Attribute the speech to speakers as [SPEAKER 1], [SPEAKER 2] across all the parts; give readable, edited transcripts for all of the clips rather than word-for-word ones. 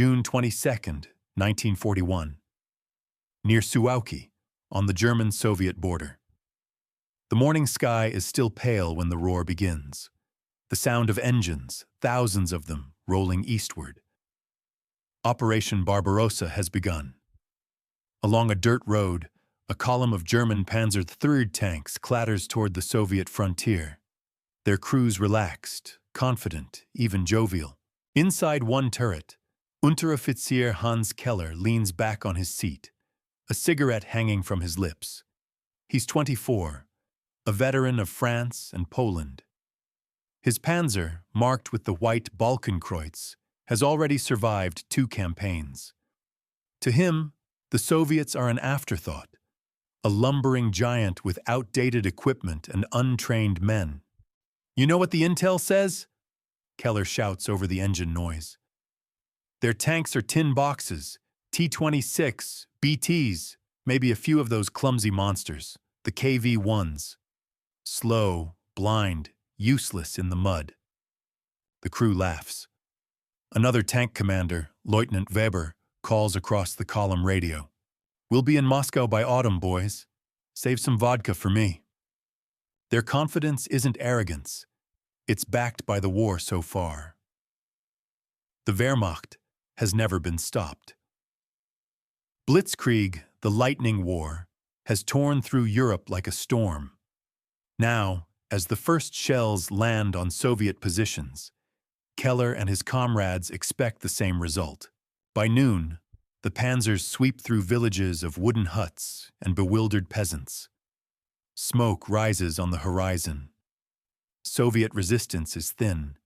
[SPEAKER 1] June 22, 1941. Near Suwałki, on the German-Soviet border. The morning sky is still pale when the roar begins. The sound of engines, thousands of them, rolling eastward. Operation Barbarossa has begun. Along a dirt road, a column of German Panzer III tanks clatters toward the Soviet frontier. Their crews relaxed, confident, even jovial. Inside one turret, Unteroffizier Hans Keller leans back on his seat, a cigarette hanging from his lips. He's 24, a veteran of France and Poland. His Panzer, marked with the white Balkenkreuz, has already survived 2 campaigns. To him, the Soviets are an afterthought, a lumbering giant with outdated equipment and untrained men. "You know what the intel says?" Keller shouts over the engine noise. "Their tanks are tin boxes, T-26, BTs, maybe a few of those clumsy monsters, the KV-1s. Slow, blind, useless in the mud." The crew laughs. Another tank commander, Lieutenant Weber, calls across the column radio. "We'll be in Moscow by autumn, boys. Save some vodka for me." Their confidence isn't arrogance. It's backed by the war so far. The Wehrmacht has never been stopped. Blitzkrieg, the lightning war, has torn through Europe like a storm. Now, as the first shells land on Soviet positions, Keller and his comrades expect the same result. By noon, the panzers sweep through villages of wooden huts and bewildered peasants. Smoke rises on the horizon. Soviet resistance is thin.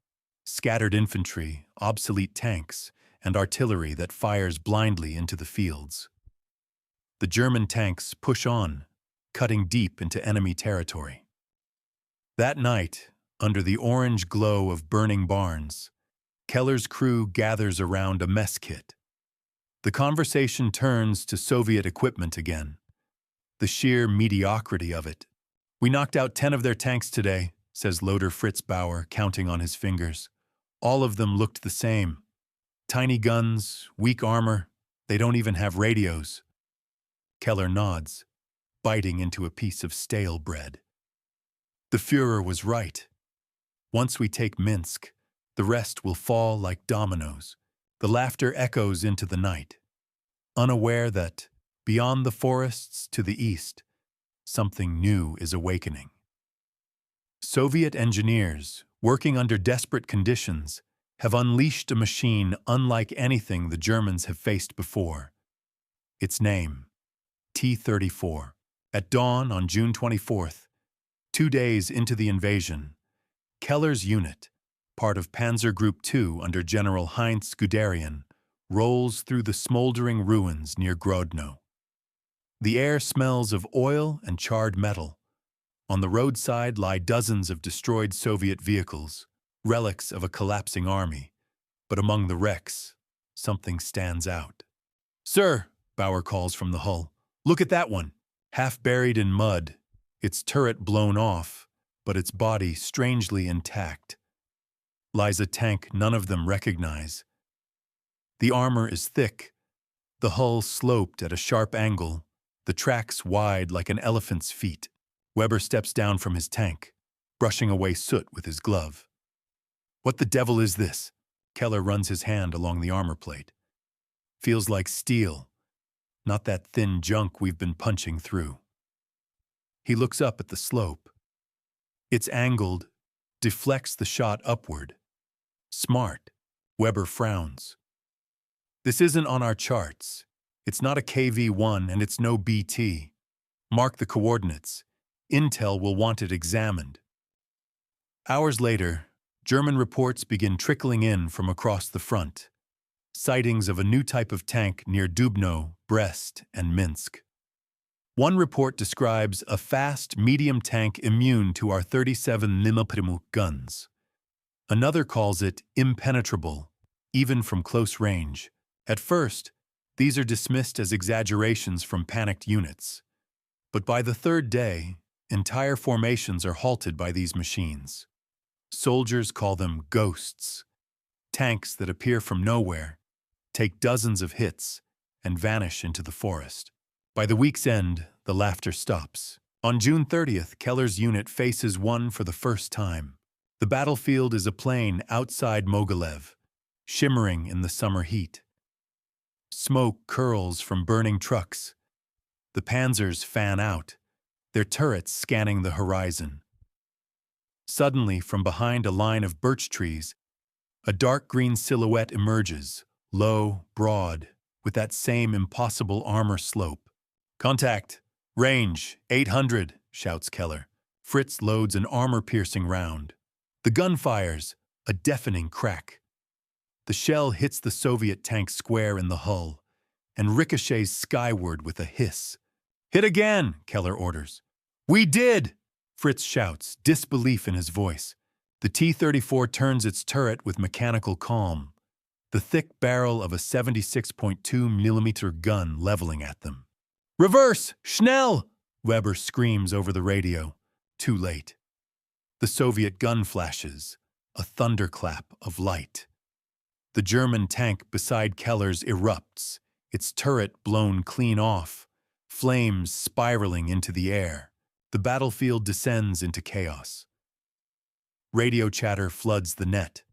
[SPEAKER 1] Scattered infantry, obsolete tanks, and artillery that fires blindly into the fields. The German tanks push on, cutting deep into enemy territory. That night, under the orange glow of burning barns, Keller's crew gathers around a mess kit. The conversation turns to Soviet equipment again. The sheer mediocrity of it. "We knocked out 10 of their tanks today," says Loader Fritz Bauer, counting on his fingers. "All of them looked the same. Tiny guns, weak armor, they don't even have radios." Keller nods, biting into a piece of stale bread. The Führer was right. Once we take Minsk, the rest will fall like dominoes. The laughter echoes into the night, unaware that, beyond the forests to the east, something new is awakening. Soviet engineers, working under desperate conditions, have unleashed a machine unlike anything the Germans have faced before. Its name, T-34. At dawn on June 24th, 2 days into the invasion, Keller's unit, part of Panzer Group II under General Heinz Guderian, rolls through the smoldering ruins near Grodno. The air smells of oil and charred metal. On the roadside lie dozens of destroyed Soviet vehicles, relics of a collapsing army. But among the wrecks, something stands out. "Sir," Bauer calls from the hull, "look at that one. Half buried in mud, its turret blown off, but its body strangely intact. Lies a tank none of them recognize. The armor is thick, the hull sloped at a sharp angle, the tracks wide like an elephant's feet." Weber steps down from his tank, brushing away soot with his glove. "What the devil is this?" Keller runs his hand along the armor plate. "Feels like steel, not that thin junk we've been punching through." He looks up at the slope. It's angled, deflects the shot upward. Smart. Weber frowns. "This isn't on our charts. It's not a KV-1 and it's no BT. Mark the coordinates. Intel will want it examined." Hours later, German reports begin trickling in from across the front. Sightings of a new type of tank near Dubno, Brest, and Minsk. One report describes a fast, medium tank immune to our 37 mm guns. Another calls it impenetrable, even from close range. At first, these are dismissed as exaggerations from panicked units. But by the third day, entire formations are halted by these machines. Soldiers call them ghosts, tanks that appear from nowhere, take dozens of hits, and vanish into the forest. By the week's end, the laughter stops. On June 30th, Keller's unit faces one for the first time. The battlefield is a plain outside Mogilev, shimmering in the summer heat. Smoke curls from burning trucks. The panzers fan out, their turrets scanning the horizon. Suddenly, from behind a line of birch trees, a dark green silhouette emerges, low, broad, with that same impossible armor slope. "Contact! Range! 800!" shouts Keller. Fritz loads an armor-piercing round. The gun fires, a deafening crack. The shell hits the Soviet tank square in the hull and ricochets skyward with a hiss. "Hit again!" Keller orders. "We did!" Fritz shouts, disbelief in his voice. The T-34 turns its turret with mechanical calm, the thick barrel of a 76.2mm gun leveling at them. "Reverse! Schnell!" Weber screams over the radio. Too late. The Soviet gun flashes, a thunderclap of light. The German tank beside Keller's erupts, its turret blown clean off, flames spiraling into the air. The battlefield descends into chaos. Radio chatter floods the net.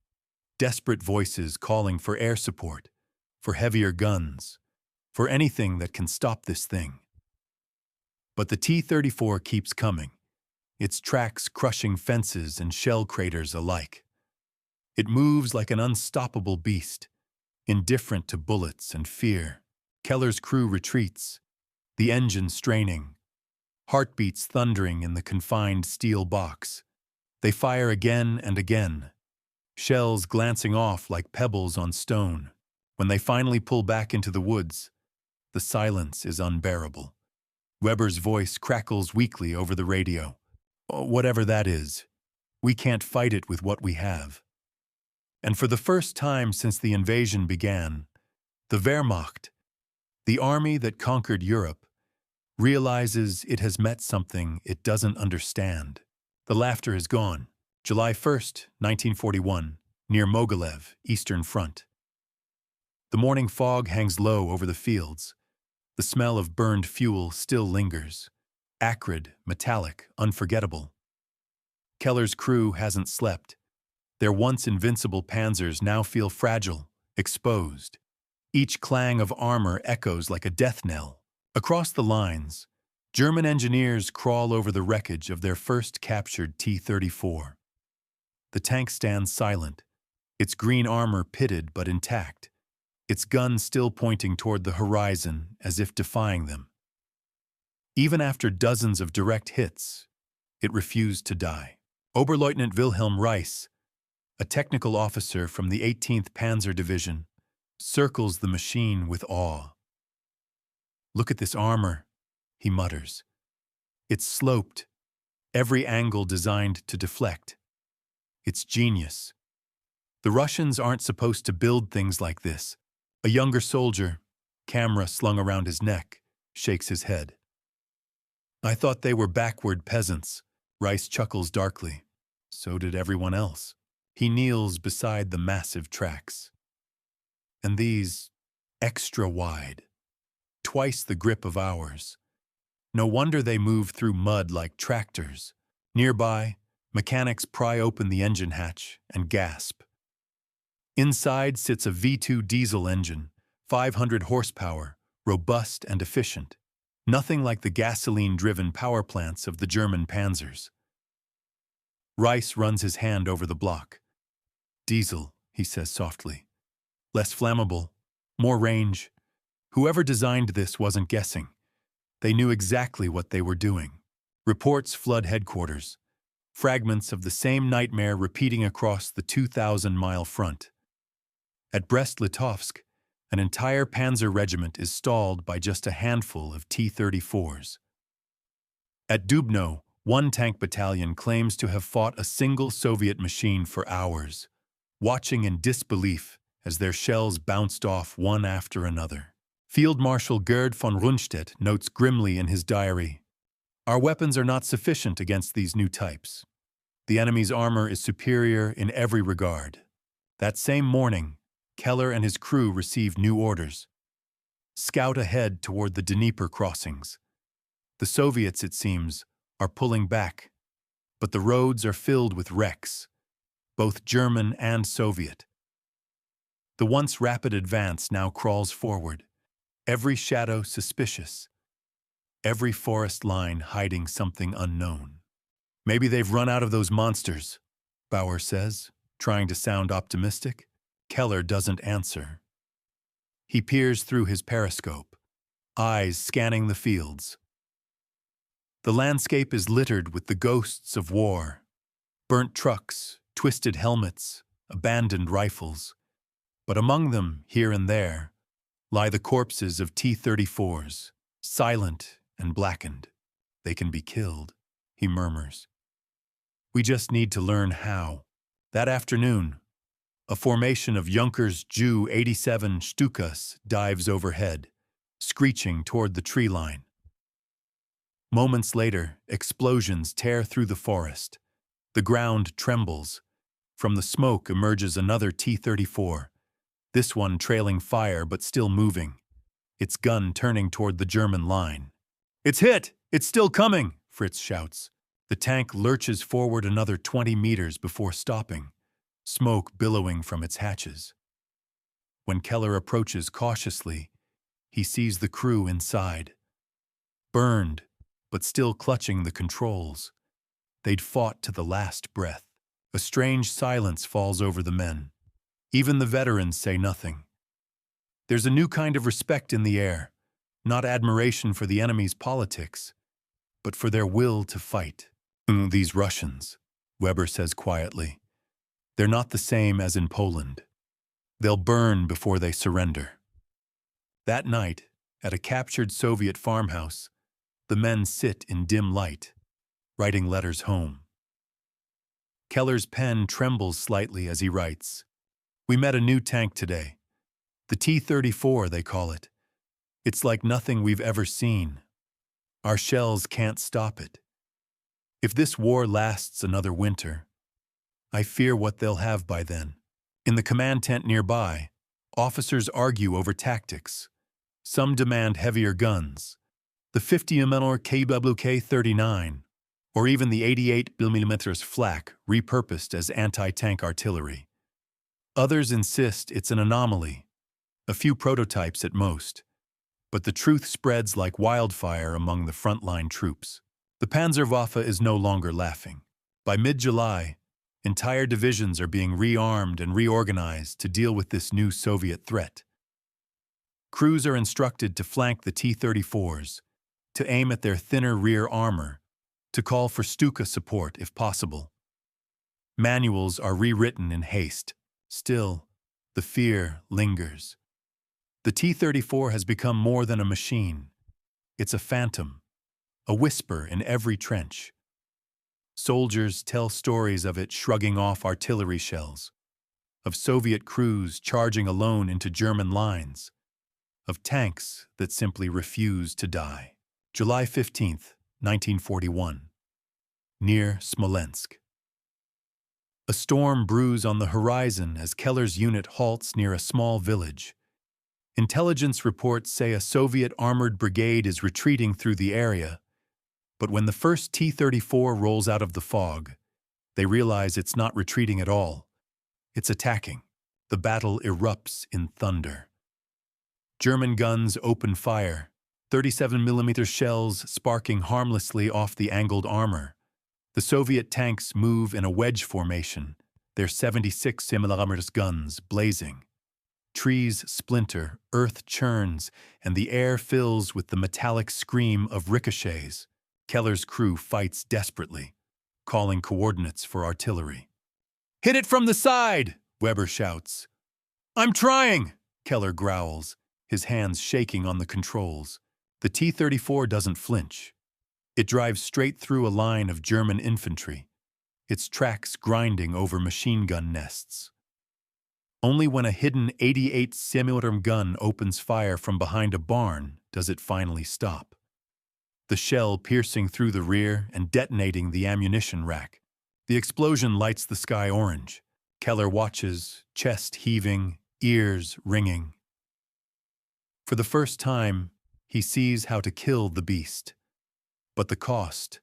[SPEAKER 1] Desperate voices calling for air support, for heavier guns, for anything that can stop this thing. But the T-34 keeps coming, its tracks crushing fences and shell craters alike. It moves like an unstoppable beast, indifferent to bullets and fear. Keller's crew retreats, the engine straining, heartbeats thundering in the confined steel box. They fire again and again, shells glancing off like pebbles on stone. When they finally pull back into the woods, the silence is unbearable. Weber's voice crackles weakly over the radio. "Whatever that is, we can't fight it with what we have." And for the first time since the invasion began, the Wehrmacht, the army that conquered Europe, realizes it has met something it doesn't understand. The laughter is gone. July 1st, 1941, near Mogilev, Eastern Front. The morning fog hangs low over the fields. The smell of burned fuel still lingers, acrid, metallic, unforgettable. Keller's crew hasn't slept. Their once invincible panzers now feel fragile, exposed. Each clang of armor echoes like a death knell. Across the lines, German engineers crawl over the wreckage of their first captured T-34. The tank stands silent, its green armor pitted but intact, its gun still pointing toward the horizon as if defying them. Even after dozens of direct hits, it refused to die. Oberleutnant Wilhelm Reiss, a technical officer from the 18th Panzer Division, circles the machine with awe. "Look at this armor," he mutters. "It's sloped, every angle designed to deflect. It's genius. The Russians aren't supposed to build things like this." A younger soldier, camera slung around his neck, shakes his head. "I thought they were backward peasants." Rice chuckles darkly. So did everyone else. He kneels beside the massive tracks. And these, extra wide, twice the grip of ours. No wonder they move through mud like tractors. Nearby, mechanics pry open the engine hatch and gasp. Inside sits a V2 diesel engine, 500 horsepower, robust and efficient. Nothing like the gasoline-driven power plants of the German panzers. Rice runs his hand over the block. "Diesel," he says softly. "Less flammable, more range. Whoever designed this wasn't guessing. They knew exactly what they were doing." Reports flood headquarters. Fragments of the same nightmare repeating across the 2,000-mile front. At Brest-Litovsk, an entire panzer regiment is stalled by just a handful of T-34s. At Dubno, one tank battalion claims to have fought a single Soviet machine for hours, watching in disbelief as their shells bounced off one after another. Field Marshal Gerd von Rundstedt notes grimly in his diary, "Our weapons are not sufficient against these new types. The enemy's armor is superior in every regard." That same morning, Keller and his crew receive new orders. Scout ahead toward the Dnieper crossings. The Soviets, it seems, are pulling back, but the roads are filled with wrecks, both German and Soviet. The once rapid advance now crawls forward, every shadow suspicious, every forest line hiding something unknown. Maybe they've run out of those monsters, Bauer says, trying to sound optimistic. Keller doesn't answer. He peers through his periscope, eyes scanning the fields. The landscape is littered with the ghosts of war, burnt trucks, twisted helmets, abandoned rifles. But among them, here and there, lie the corpses of T-34s, silent and blackened. They can be killed, he murmurs. We just need to learn how. That afternoon, a formation of Junkers Ju-87 Stukas dives overhead, screeching toward the tree line. Moments later, explosions tear through the forest. The ground trembles. From the smoke emerges another T-34, this one trailing fire but still moving, its gun turning toward the German line. "It's hit! It's still coming!" Fritz shouts. The tank lurches forward another 20 meters before stopping, smoke billowing from its hatches. When Keller approaches cautiously, he sees the crew inside. Burned, but still clutching the controls. They'd fought to the last breath. A strange silence falls over the men. Even the veterans say nothing. There's a new kind of respect in the air, not admiration for the enemy's politics, but for their will to fight. These Russians, Weber says quietly, they're not the same as in Poland. They'll burn before they surrender. That night, at a captured Soviet farmhouse, the men sit in dim light, writing letters home. Keller's pen trembles slightly as he writes, "We met a new tank today. The T-34, they call it. It's like nothing we've ever seen. Our shells can't stop it. If this war lasts another winter, I fear what they'll have by then." In the command tent nearby, officers argue over tactics. Some demand heavier guns, the 50mm KWK-39, or even the 88mm flak repurposed as anti-tank artillery. Others insist it's an anomaly, a few prototypes at most, but the truth spreads like wildfire among the frontline troops. The Panzerwaffe is no longer laughing. By mid-July, entire divisions are being rearmed and reorganized to deal with this new Soviet threat. Crews are instructed to flank the T-34s, to aim at their thinner rear armor, to call for Stuka support if possible. Manuals are rewritten in haste. Still, the fear lingers. The T-34 has become more than a machine. It's a phantom, a whisper in every trench. Soldiers tell stories of it shrugging off artillery shells, of Soviet crews charging alone into German lines, of tanks that simply refuse to die. July 15th, 1941. Near Smolensk. A storm brews on the horizon as Keller's unit halts near a small village. Intelligence reports say a Soviet armored brigade is retreating through the area, but when the first T-34 rolls out of the fog, they realize it's not retreating at all. It's attacking. The battle erupts in thunder. German guns open fire, 37mm shells sparking harmlessly off the angled armor. The Soviet tanks move in a wedge formation, their 76mm guns blazing. Trees splinter, earth churns, and the air fills with the metallic scream of ricochets. Keller's crew fights desperately, calling coordinates for artillery. "Hit it from the side!" Weber shouts. "I'm trying!" Keller growls, his hands shaking on the controls. The T-34 doesn't flinch. It drives straight through a line of German infantry, its tracks grinding over machine gun nests. Only when a hidden 88mm gun opens fire from behind a barn does it finally stop, the shell piercing through the rear and detonating the ammunition rack. The explosion lights the sky orange. Keller watches, chest heaving, ears ringing. For the first time, he sees how to kill the beast. But the cost,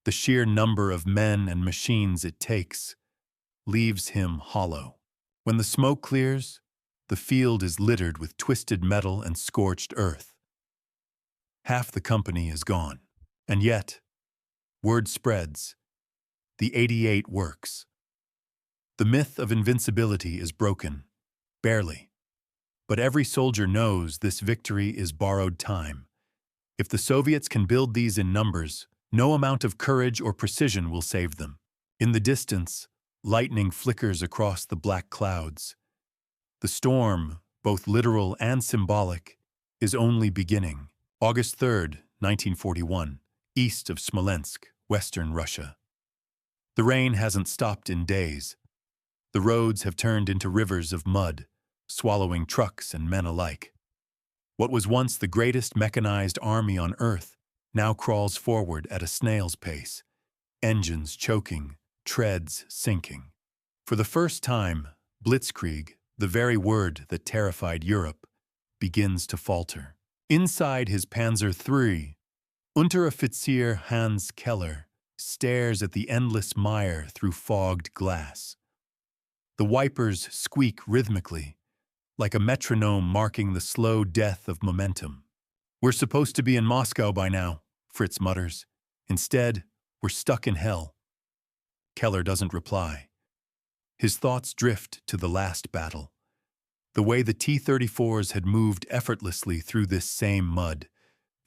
[SPEAKER 1] the sheer number of men and machines it takes, leaves him hollow. When the smoke clears, the field is littered with twisted metal and scorched earth. Half the company is gone. And yet, word spreads. The 88 works. The myth of invincibility is broken. Barely. But every soldier knows this victory is borrowed time. If the Soviets can build these in numbers, no amount of courage or precision will save them. In the distance, lightning flickers across the black clouds. The storm, both literal and symbolic, is only beginning. August 3rd, 1941, east of Smolensk, western Russia. The rain hasn't stopped in days. The roads have turned into rivers of mud, swallowing trucks and men alike. What was once the greatest mechanized army on Earth now crawls forward at a snail's pace, engines choking, treads sinking. For the first time, blitzkrieg, the very word that terrified Europe, begins to falter. Inside his Panzer III, Unteroffizier Hans Keller stares at the endless mire through fogged glass. The wipers squeak rhythmically, like a metronome marking the slow death of momentum. "We're supposed to be in Moscow by now," Fritz mutters. "Instead, we're stuck in hell." Keller doesn't reply. His thoughts drift to the last battle. The way the T-34s had moved effortlessly through this same mud,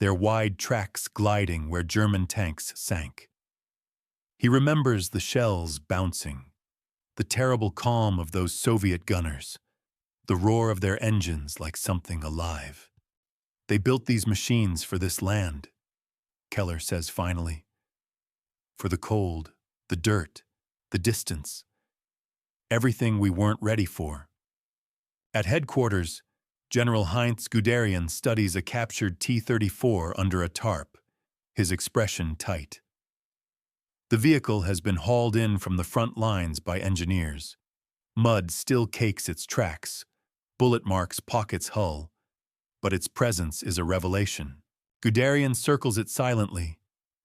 [SPEAKER 1] their wide tracks gliding where German tanks sank. He remembers the shells bouncing, the terrible calm of those Soviet gunners, the roar of their engines like something alive. "They built these machines for this land," Keller says finally. "For the cold, the dirt, the distance. Everything we weren't ready for." At headquarters, General Heinz Guderian studies a captured T-34 under a tarp, his expression tight. The vehicle has been hauled in from the front lines by engineers. Mud still cakes its tracks, bullet marks pock its hull, but its presence is a revelation. Guderian circles it silently,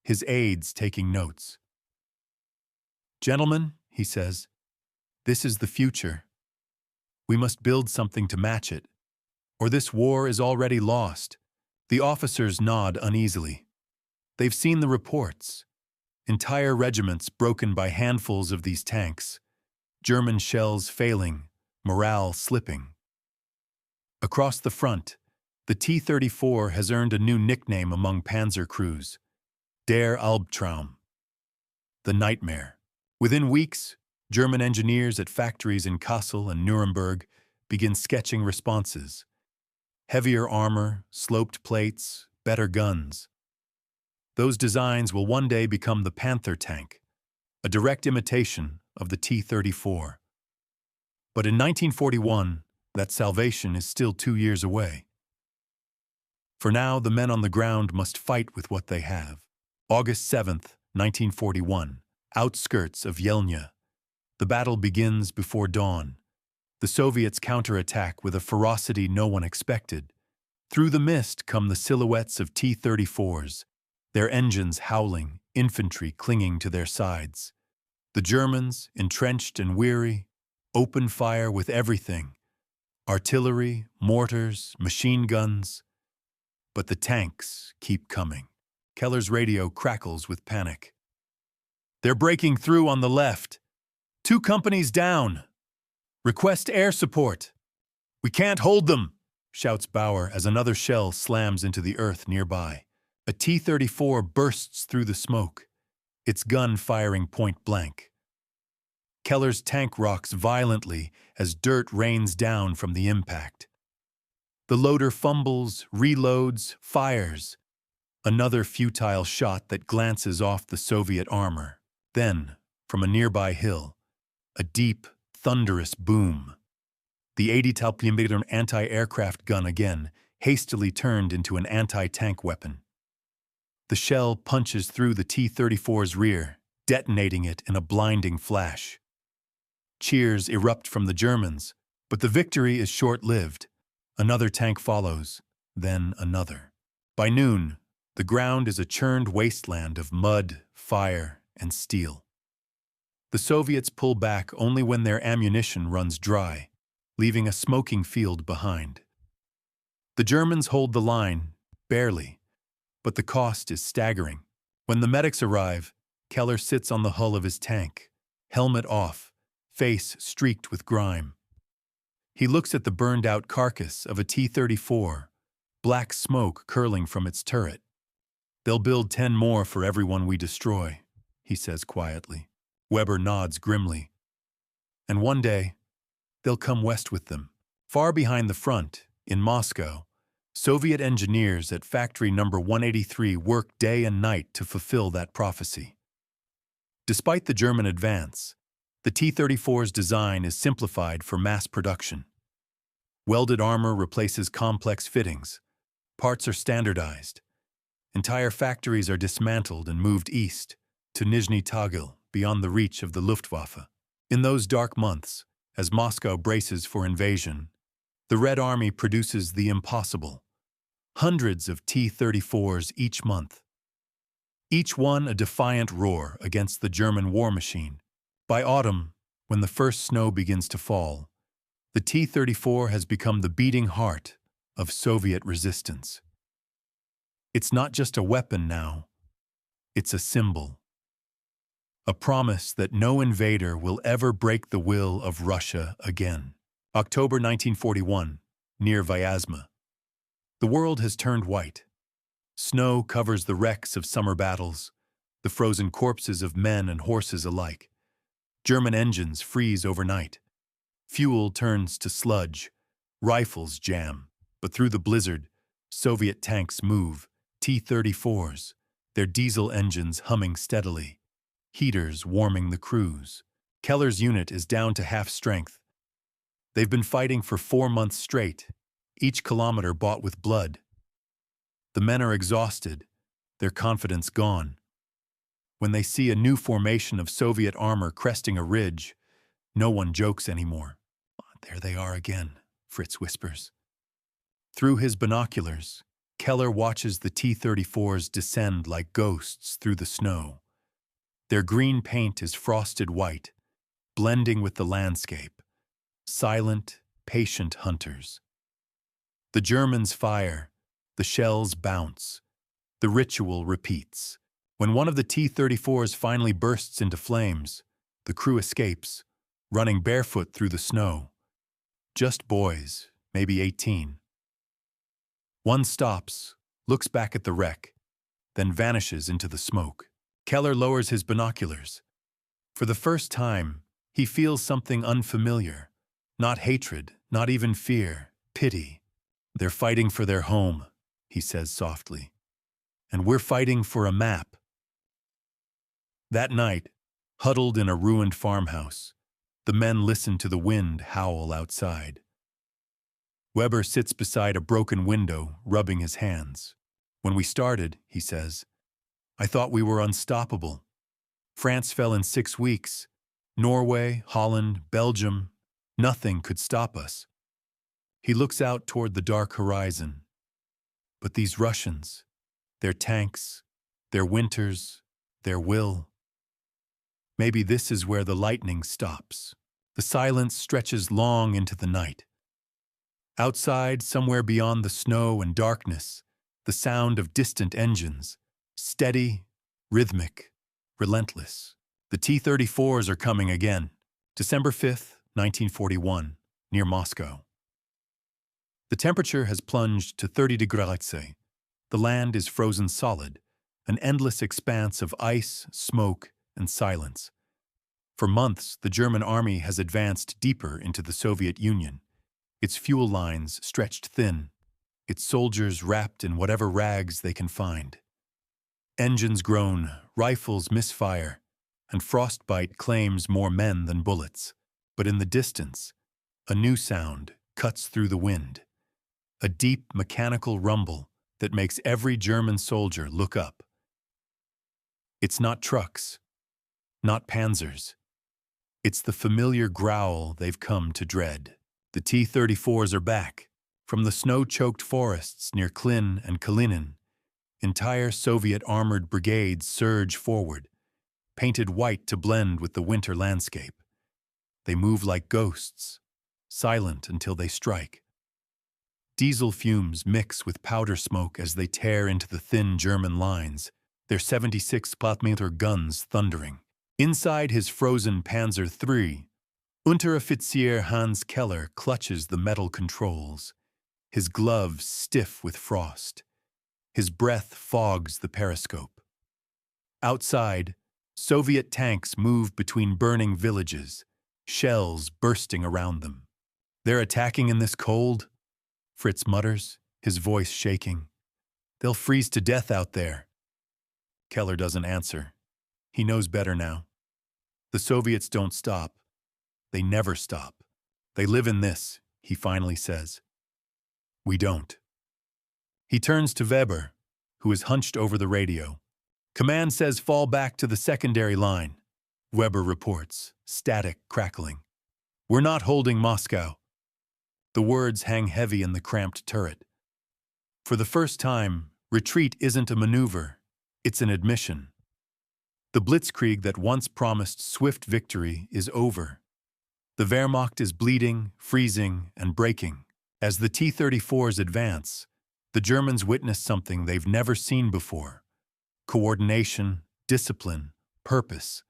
[SPEAKER 1] his aides taking notes. "Gentlemen," he says, "this is the future. We must build something to match it, or this war is already lost." The officers nod uneasily. They've seen the reports. Entire regiments broken by handfuls of these tanks, German shells failing, morale slipping. Across the front, the T-34 has earned a new nickname among panzer crews, Der Albtraum, the nightmare. Within weeks, German engineers at factories in Kassel and Nuremberg begin sketching responses. Heavier armor, sloped plates, better guns. Those designs will one day become the Panther tank, a direct imitation of the T-34. But in 1941, that salvation is still 2 years away. For now, the men on the ground must fight with what they have. August 7th, 1941, outskirts of Yelnya. The battle begins before dawn. The Soviets counterattack with a ferocity no one expected. Through the mist come the silhouettes of T-34s, their engines howling, infantry clinging to their sides. The Germans, entrenched and weary, open fire with everything: artillery, mortars, machine guns. But the tanks keep coming. Keller's radio crackles with panic. "They're breaking through on the left. 2 companies down. Request air support." "We can't hold them," shouts Bauer as another shell slams into the earth nearby. A T-34 bursts through the smoke, its gun firing point blank. Keller's tank rocks violently as dirt rains down from the impact. The loader fumbles, reloads, fires. Another futile shot that glances off the Soviet armor. Then, from a nearby hill, a deep, thunderous boom. The 80-mm anti-aircraft gun again, hastily turned into an anti-tank weapon. The shell punches through the T-34's rear, detonating it in a blinding flash. Cheers erupt from the Germans, But the victory is short-lived. Another tank follows, then another. By noon, the ground is a churned wasteland of mud, fire, and steel. The Soviets pull back only when their ammunition runs dry, leaving a smoking field behind. The Germans hold the line, barely, but the cost is staggering. When the medics arrive, Keller sits on the hull of his tank, helmet off, face streaked with grime. He looks at the burned-out carcass of a T-34, black smoke curling from its turret. "They'll build 10 more for everyone we destroy," he says quietly. Weber nods grimly. "And one day, they'll come west with them." Far behind the front, in Moscow, Soviet engineers at Factory Number 183 work day and night to fulfill that prophecy. Despite the German advance, the T-34's design is simplified for mass production. Welded armor replaces complex fittings. Parts are standardized. Entire factories are dismantled and moved east, to Nizhny Tagil, beyond the reach of the Luftwaffe. In those dark months, as Moscow braces for invasion, the Red Army produces the impossible. Hundreds of T-34s each month. Each one a defiant roar against the German war machine. By autumn, when the first snow begins to fall, the T-34 has become the beating heart of Soviet resistance. It's not just a weapon now, it's a symbol. A promise that no invader will ever break the will of Russia again. October 1941, near Vyazma. The world has turned white. Snow covers the wrecks of summer battles, the frozen corpses of men and horses alike. German engines freeze overnight. Fuel turns to sludge. Rifles jam. But through the blizzard, Soviet tanks move, T-34s, their diesel engines humming steadily, heaters warming the crews. Keller's unit is down to half strength. They've been fighting for 4 months straight, each kilometer bought with blood. The men are exhausted, their confidence gone. When they see a new formation of Soviet armor cresting a ridge, no one jokes anymore. "There they are again," Fritz whispers. Through his binoculars, Keller watches the T-34s descend like ghosts through the snow. Their green paint is frosted white, blending with the landscape. Silent, patient hunters. The Germans fire, the shells bounce. The ritual repeats. When one of the T-34s finally bursts into flames, the crew escapes, running barefoot through the snow. Just boys, maybe 18. One stops, looks back at the wreck, then vanishes into the smoke. Keller lowers his binoculars. For the first time, he feels something unfamiliar. Not hatred, not even fear, pity. "They're fighting for their home," he says softly. "And we're fighting for a map." That night, huddled in a ruined farmhouse, the men listen to the wind howl outside. Weber sits beside a broken window, rubbing his hands. "When we started," he says, "I thought we were unstoppable. France fell in 6 weeks. Norway, Holland, Belgium, nothing could stop us." He looks out toward the dark horizon. But these Russians, their tanks, their winters, their will. Maybe this is where the lightning stops. The silence stretches long into the night. Outside, somewhere beyond the snow and darkness, the sound of distant engines, steady, rhythmic, relentless. The T-34s are coming again. December 5th, 1941, near Moscow. The temperature has plunged to 30 degrees. The land is frozen solid, an endless expanse of ice, smoke, and silence. For months, the German army has advanced deeper into the Soviet Union, its fuel lines stretched thin, its soldiers wrapped in whatever rags they can find. Engines groan, rifles misfire, and frostbite claims more men than bullets. But in the distance, a new sound cuts through the wind, a deep mechanical rumble that makes every German soldier look up. It's not trucks, not panzers. It's the familiar growl they've come to dread. The T-34s are back. From the snow-choked forests near Klin and Kalinin, entire Soviet armored brigades surge forward, painted white to blend with the winter landscape. They move like ghosts, silent until they strike. Diesel fumes mix with powder smoke as they tear into the thin German lines, their 76mm guns thundering. Inside his frozen Panzer III, Unteroffizier Hans Keller clutches the metal controls, his gloves stiff with frost. His breath fogs the periscope. Outside, Soviet tanks move between burning villages, shells bursting around them. "They're attacking in this cold?" Fritz mutters, his voice shaking. "They'll freeze to death out there." Keller doesn't answer. He knows better now. The Soviets don't stop. They never stop. "They live in this," he finally says. "We don't." He turns to Weber, who is hunched over the radio. "Command says fall back to the secondary line," Weber reports, static crackling. "We're not holding Moscow." The words hang heavy in the cramped turret. For the first time, retreat isn't a maneuver, it's an admission. The blitzkrieg that once promised swift victory is over. The Wehrmacht is bleeding, freezing, and breaking. As the T-34s advance, the Germans witness something they've never seen before: coordination, discipline, purpose.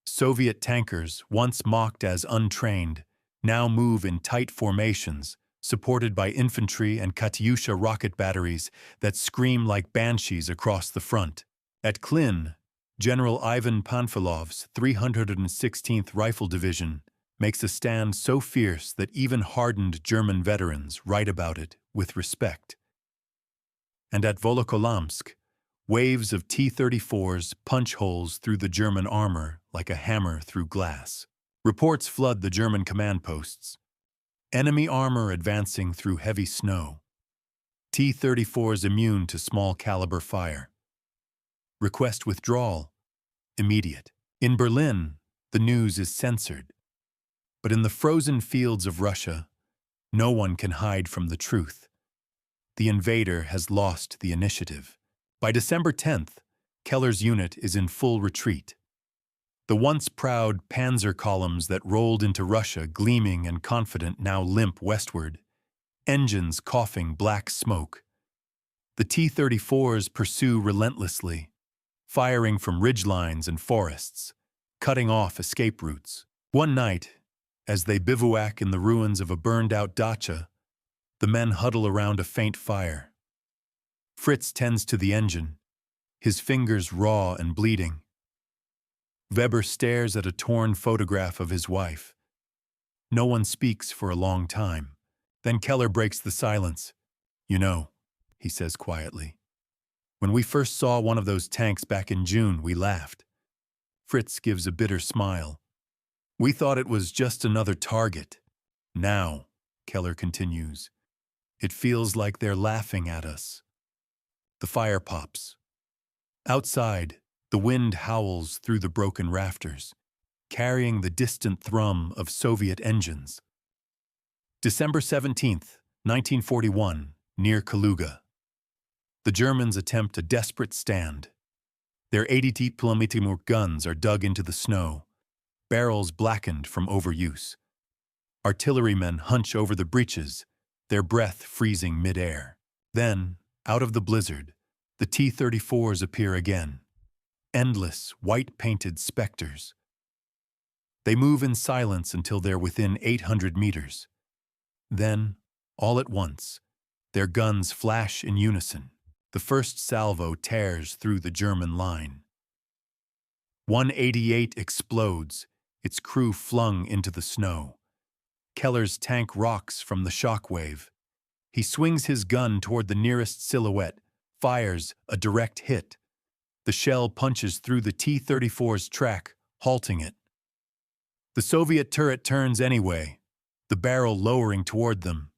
[SPEAKER 1] Soviet tankers, once mocked as untrained, now move in tight formations, supported by infantry and Katyusha rocket batteries that scream like banshees across the front. At Klin, General Ivan Panfilov's 316th Rifle Division makes a stand so fierce that even hardened German veterans write about it with respect. And at Volokolamsk, waves of T-34s punch holes through the German armor like a hammer through glass. Reports flood the German command posts. Enemy armor advancing through heavy snow. T-34s immune to small caliber fire. Request withdrawal. Immediate. In Berlin, the news is censored. But in the frozen fields of Russia, no one can hide from the truth. The invader has lost the initiative. By December 10th, Keller's unit is in full retreat. The once proud panzer columns that rolled into Russia gleaming and confident now limp westward, engines coughing black smoke. The T-34s pursue relentlessly, firing from ridgelines and forests, cutting off escape routes. One night, as they bivouac in the ruins of a burned-out dacha, the men huddle around a faint fire. Fritz tends to the engine, his fingers raw and bleeding. Weber stares at a torn photograph of his wife. No one speaks for a long time. Then Keller breaks the silence. "You know," he says quietly, "when we first saw one of those tanks back in June, we laughed." Fritz gives a bitter smile. "We thought it was just another target. Now," Keller continues, "it feels like they're laughing at us." The fire pops. Outside, the wind howls through the broken rafters, carrying the distant thrum of Soviet engines. December 17th, 1941, near Kaluga. The Germans attempt a desperate stand. Their 80-millimeter guns are dug into the snow, barrels blackened from overuse. Artillerymen hunch over the breaches, their breath freezing mid-air. Then, out of the blizzard, the T-34s appear again, endless, white-painted specters. They move in silence until they're within 800 meters. Then, all at once, their guns flash in unison. The first salvo tears through the German line. 188 explodes, its crew flung into the snow. Keller's tank rocks from the shockwave. He swings his gun toward the nearest silhouette, fires a direct hit. The shell punches through the T-34's track, halting it. The Soviet turret turns anyway, the barrel lowering toward them.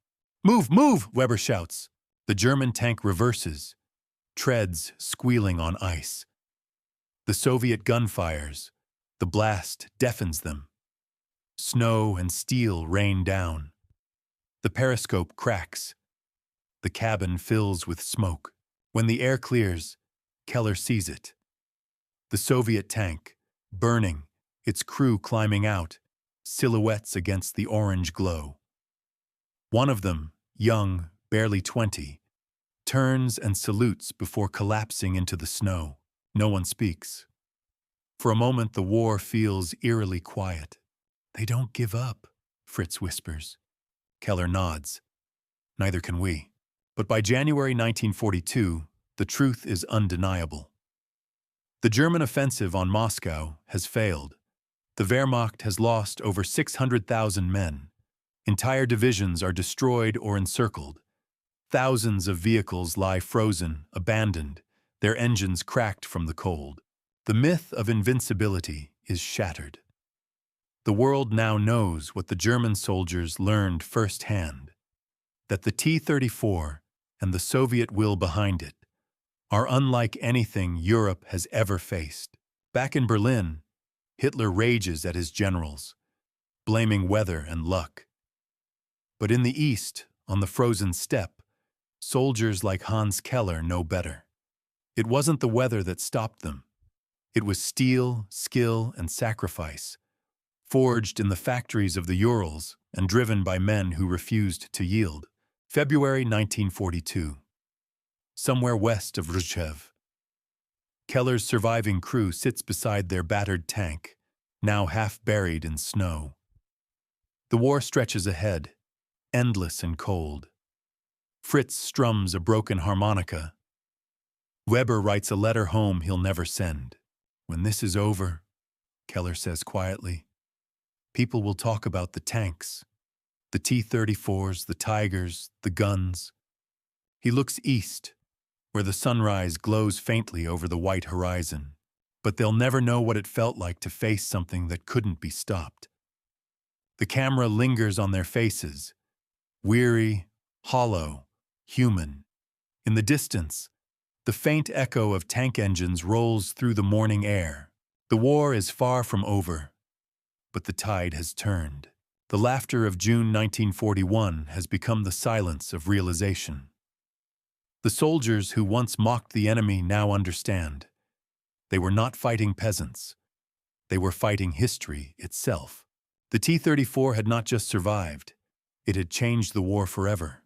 [SPEAKER 1] "Move, move!" Weber shouts. The German tank reverses, treads squealing on ice. The Soviet gun fires. The blast deafens them. Snow and steel rain down. The periscope cracks. The cabin fills with smoke. When the air clears, Keller sees it. The Soviet tank, burning, its crew climbing out, silhouettes against the orange glow. One of them, young, barely 20, turns and salutes before collapsing into the snow. No one speaks. For a moment, the war feels eerily quiet. "They don't give up," Fritz whispers. Keller nods. "Neither can we." But by January 1942, the truth is undeniable. The German offensive on Moscow has failed. The Wehrmacht has lost over 600,000 men. Entire divisions are destroyed or encircled. Thousands of vehicles lie frozen, abandoned, their engines cracked from the cold. The myth of invincibility is shattered. The world now knows what the German soldiers learned firsthand, that the T-34 and the Soviet will behind it are unlike anything Europe has ever faced. Back in Berlin, Hitler rages at his generals, blaming weather and luck. But in the East, on the frozen steppe, soldiers like Hans Keller know better. It wasn't the weather that stopped them. It was steel, skill, and sacrifice, forged in the factories of the Urals and driven by men who refused to yield. February 1942. Somewhere west of Rzhev. Keller's surviving crew sits beside their battered tank, now half buried in snow. The war stretches ahead, endless and cold. Fritz strums a broken harmonica. Weber writes a letter home he'll never send. "When this is over," Keller says quietly, "people will talk about the tanks, the T-34s, the Tigers, the guns." He looks east, where the sunrise glows faintly over the white horizon. But they'll never know what it felt like to face something that couldn't be stopped. The camera lingers on their faces, weary, hollow, human. In the distance, the faint echo of tank engines rolls through the morning air. The war is far from over, but the tide has turned. The laughter of June 1941 has become the silence of realization. The soldiers who once mocked the enemy now understand. They were not fighting peasants. They were fighting history itself. The T-34 had not just survived, it had changed the war forever.